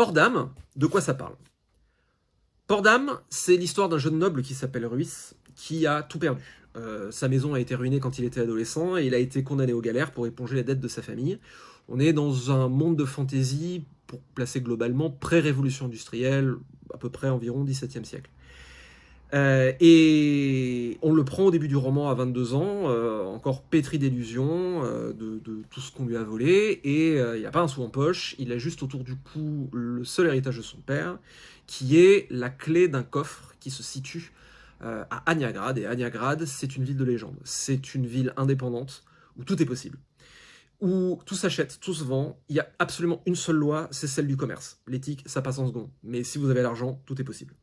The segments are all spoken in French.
Port-d'Âme, de quoi ça parle? Port-d'Âme, c'est l'histoire d'un jeune noble qui s'appelle Rhys, qui a tout perdu. Sa maison a été ruinée quand il était adolescent et il a été condamné aux galères pour éponger les dettes de sa famille. On est dans un monde de fantasy, pour placer globalement, pré-révolution industrielle, à peu près environ XVIIe siècle. Et on le prend au début du roman à 22 ans, encore pétri d'illusions, de tout ce qu'on lui a volé, et il n'a pas un sou en poche, il a juste autour du cou le seul héritage de son père, qui est la clé d'un coffre qui se situe à Aniagrad, et Aniagrad, c'est une ville de légende. C'est une ville indépendante, où tout est possible, où tout s'achète, tout se vend, il y a absolument une seule loi, c'est celle du commerce. L'éthique, ça passe en second, mais si vous avez l'argent, tout est possible.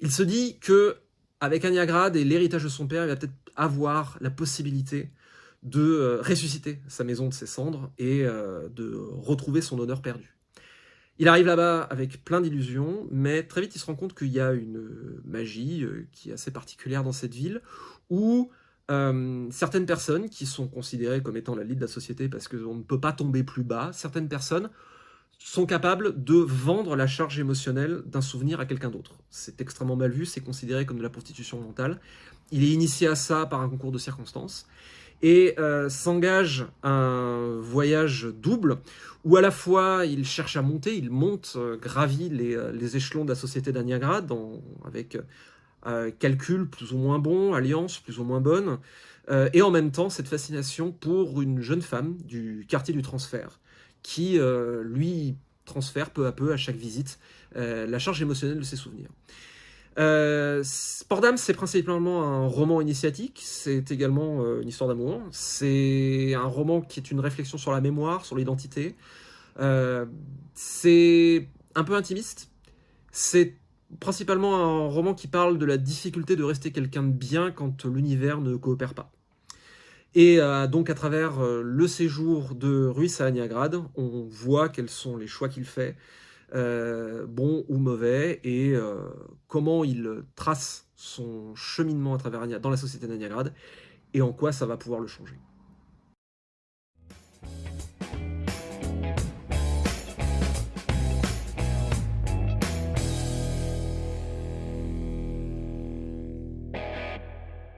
Il se dit que avec Aniagrad et l'héritage de son père, il va peut-être avoir la possibilité de ressusciter sa maison de ses cendres et de retrouver son honneur perdu. Il arrive là-bas avec plein d'illusions, mais très vite il se rend compte qu'il y a une magie qui est assez particulière dans cette ville, où certaines personnes qui sont considérées comme étant la limite de la société parce qu'on ne peut pas tomber plus bas, certaines personnes sont capables de vendre la charge émotionnelle d'un souvenir à quelqu'un d'autre. C'est extrêmement mal vu, c'est considéré comme de la prostitution mentale. Il est initié à ça par un concours de circonstances et s'engage un voyage double où à la fois il cherche à monter, il monte, gravit les échelons de la société d'Aniagrad avec calcul plus ou moins bon, alliance plus ou moins bonne, et en même temps cette fascination pour une jeune femme du quartier du transfert qui lui transfère peu à peu à chaque visite la charge émotionnelle de ses souvenirs. Port-d'Âme, c'est principalement un roman initiatique, c'est également une histoire d'amour, c'est un roman qui est une réflexion sur la mémoire, sur l'identité, c'est un peu intimiste, c'est principalement un roman qui parle de la difficulté de rester quelqu'un de bien quand l'univers ne coopère pas. Et donc à travers le séjour de Rhys à Aniagrad, on voit quels sont les choix qu'il fait, bons ou mauvais, et comment il trace son cheminement à travers dans la société d'Aniagrad, et en quoi ça va pouvoir le changer.